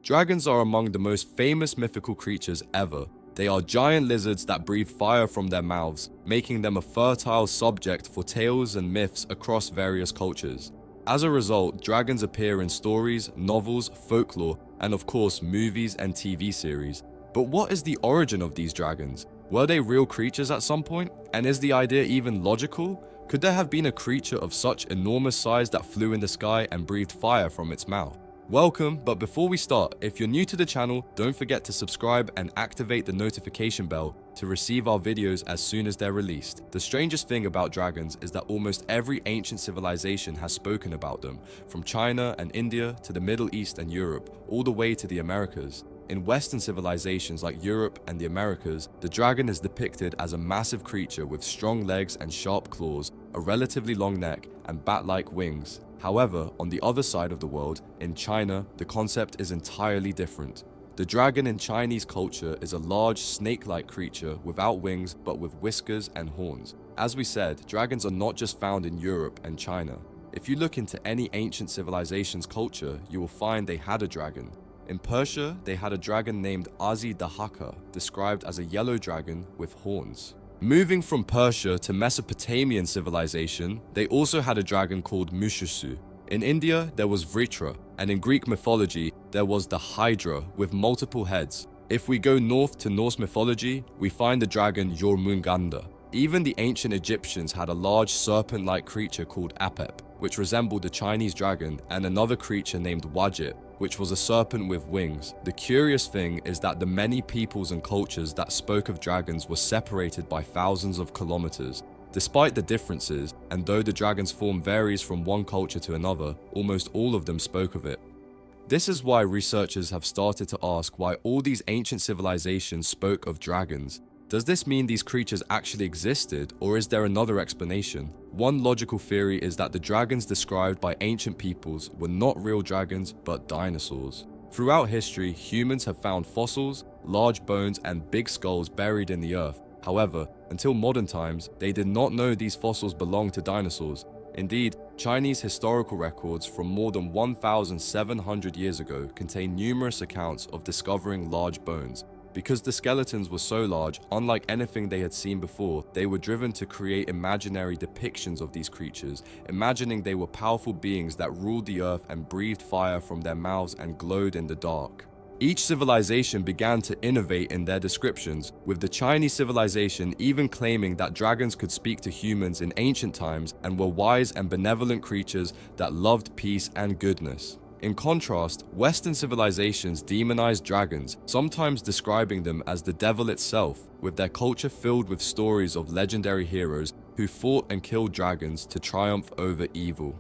Dragons are among the most famous mythical creatures ever. They are giant lizards that breathe fire from their mouths, making them a fertile subject for tales and myths across various cultures. As a result, dragons appear in stories, novels, folklore, and of course movies and TV series. But what is the origin of these dragons? Were they real creatures at some point? And is the idea even logical? Could there have been a creature of such enormous size that flew in the sky and breathed fire from its mouth? Welcome, but before we start, if you're new to the channel, don't forget to subscribe and activate the notification bell to receive our videos as soon as they're released. The strangest thing about dragons is that almost every ancient civilization has spoken about them, from China and India to the Middle East and Europe, all the way to the Americas. In Western civilizations like Europe and the Americas, the dragon is depicted as a massive creature with strong legs and sharp claws, a relatively long neck, and bat-like wings. However, on the other side of the world, in China, the concept is entirely different. The dragon in Chinese culture is a large snake-like creature without wings but with whiskers and horns. As we said, dragons are not just found in Europe and China. If you look into any ancient civilization's culture, you will find they had a dragon. In Persia, they had a dragon named Dahaka, described as a yellow dragon with horns. Moving from Persia to Mesopotamian civilization, they also had a dragon called Mushussu. In India, there was Vritra, and in Greek mythology, there was the Hydra with multiple heads. If we go north to Norse mythology, we find the dragon Jormungandr. Even the ancient Egyptians had a large serpent-like creature called Apep, which resembled the Chinese dragon, and another creature named Wajit, which was a serpent with wings. The curious thing is that the many peoples and cultures that spoke of dragons were separated by thousands of kilometers. Despite the differences, and though the dragon's form varies from one culture to another, almost all of them spoke of it. This is why researchers have started to ask why all these ancient civilizations spoke of dragons. Does this mean these creatures actually existed, or is there another explanation? One logical theory is that the dragons described by ancient peoples were not real dragons, but dinosaurs. Throughout history, humans have found fossils, large bones, and big skulls buried in the earth. However, until modern times, they did not know these fossils belonged to dinosaurs. Indeed, Chinese historical records from more than 1,700 years ago contain numerous accounts of discovering large bones. Because the skeletons were so large, unlike anything they had seen before, they were driven to create imaginary depictions of these creatures, imagining they were powerful beings that ruled the earth and breathed fire from their mouths and glowed in the dark. Each civilization began to innovate in their descriptions, with the Chinese civilization even claiming that dragons could speak to humans in ancient times and were wise and benevolent creatures that loved peace and goodness. In contrast, Western civilizations demonized dragons, sometimes describing them as the devil itself, with their culture filled with stories of legendary heroes who fought and killed dragons to triumph over evil.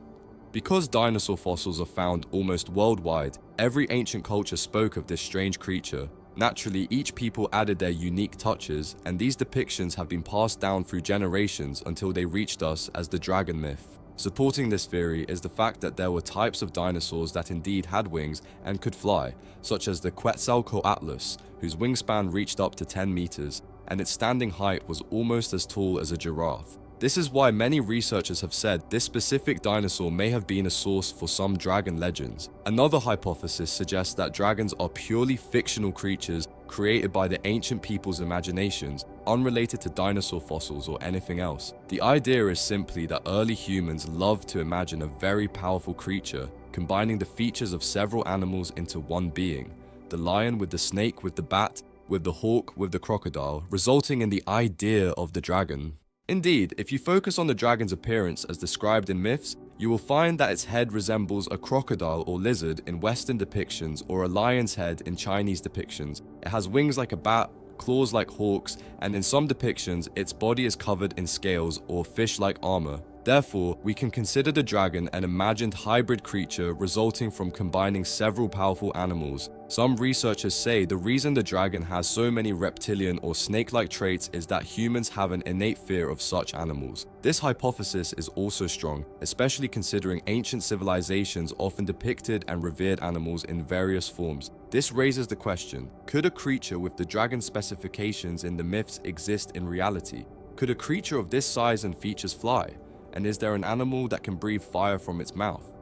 Because dinosaur fossils are found almost worldwide, every ancient culture spoke of this strange creature. Naturally, each people added their unique touches, and these depictions have been passed down through generations until they reached us as the dragon myth. Supporting this theory is the fact that there were types of dinosaurs that indeed had wings and could fly, such as the Quetzalcoatlus, whose wingspan reached up to 10 meters, and its standing height was almost as tall as a giraffe. This is why many researchers have said this specific dinosaur may have been a source for some dragon legends. Another hypothesis suggests that dragons are purely fictional creatures created by the ancient people's imaginations, unrelated to dinosaur fossils or anything else. The idea is simply that early humans loved to imagine a very powerful creature, combining the features of several animals into one being. The lion with the snake with the bat, with the hawk with the crocodile, resulting in the idea of the dragon. Indeed, if you focus on the dragon's appearance as described in myths, you will find that its head resembles a crocodile or lizard in Western depictions or a lion's head in Chinese depictions. It has wings like a bat, claws like hawks, and in some depictions, its body is covered in scales or fish-like armor. Therefore, we can consider the dragon an imagined hybrid creature resulting from combining several powerful animals. Some researchers say the reason the dragon has so many reptilian or snake-like traits is that humans have an innate fear of such animals. This hypothesis is also strong, especially considering ancient civilizations often depicted and revered animals in various forms. This raises the question, could a creature with the dragon specifications in the myths exist in reality? Could a creature of this size and features fly? And is there an animal that can breathe fire from its mouth?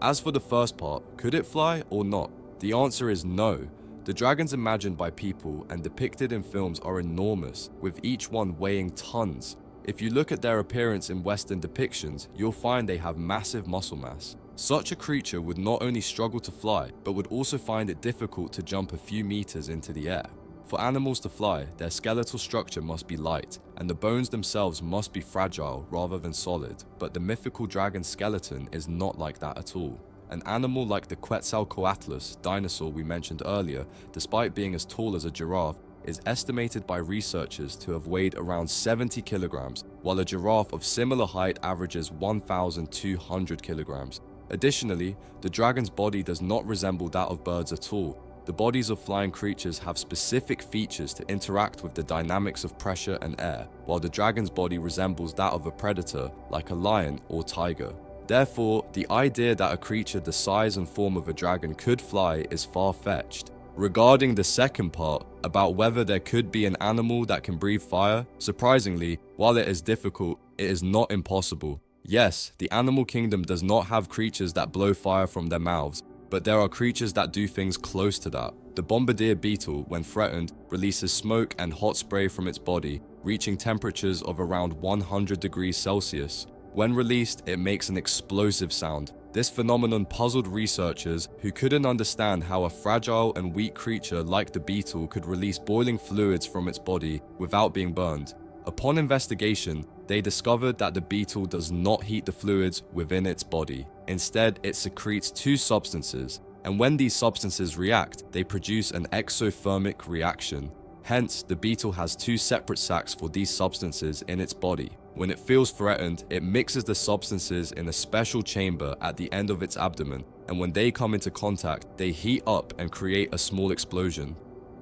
As for the first part, could it fly or not? The answer is no. The dragons imagined by people and depicted in films are enormous, with each one weighing tons. If you look at their appearance in Western depictions, you'll find they have massive muscle mass. Such a creature would not only struggle to fly, but would also find it difficult to jump a few meters into the air. For animals to fly, their skeletal structure must be light, and the bones themselves must be fragile rather than solid, but the mythical dragon skeleton is not like that at all. An animal like the Quetzalcoatlus dinosaur we mentioned earlier, despite being as tall as a giraffe, is estimated by researchers to have weighed around 70 kilograms, while a giraffe of similar height averages 1,200 kilograms. Additionally, the dragon's body does not resemble that of birds at all. The bodies of flying creatures have specific features to interact with the dynamics of pressure and air, while the dragon's body resembles that of a predator like a lion or tiger. Therefore, the idea that a creature the size and form of a dragon could fly is far-fetched. Regarding the second part, about whether there could be an animal that can breathe fire, surprisingly, while it is difficult, it is not impossible. Yes, the animal kingdom does not have creatures that blow fire from their mouths, but there are creatures that do things close to that. The bombardier beetle, when threatened, releases smoke and hot spray from its body, reaching temperatures of around 100 degrees Celsius. When released, it makes an explosive sound. This phenomenon puzzled researchers who couldn't understand how a fragile and weak creature like the beetle could release boiling fluids from its body without being burned. Upon investigation, they discovered that the beetle does not heat the fluids within its body. Instead, it secretes two substances, and when these substances react, they produce an exothermic reaction. Hence, the beetle has two separate sacs for these substances in its body. When it feels threatened, it mixes the substances in a special chamber at the end of its abdomen, and when they come into contact, they heat up and create a small explosion.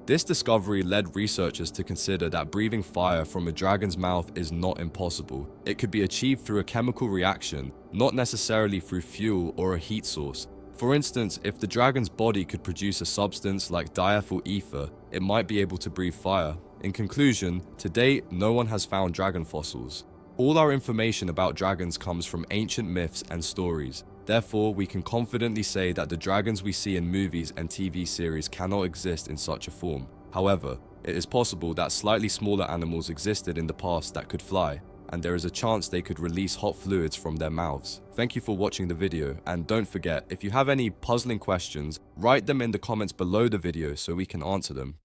This discovery led researchers to consider that breathing fire from a dragon's mouth is not impossible. It could be achieved through a chemical reaction, not necessarily through fuel or a heat source. For instance, if the dragon's body could produce a substance like diethyl ether, it might be able to breathe fire. In conclusion, to date, no one has found dragon fossils. All our information about dragons comes from ancient myths and stories. Therefore, we can confidently say that the dragons we see in movies and TV series cannot exist in such a form. However, it is possible that slightly smaller animals existed in the past that could fly, and there is a chance they could release hot fluids from their mouths. Thank you for watching the video, and don't forget, if you have any puzzling questions, write them in the comments below the video so we can answer them.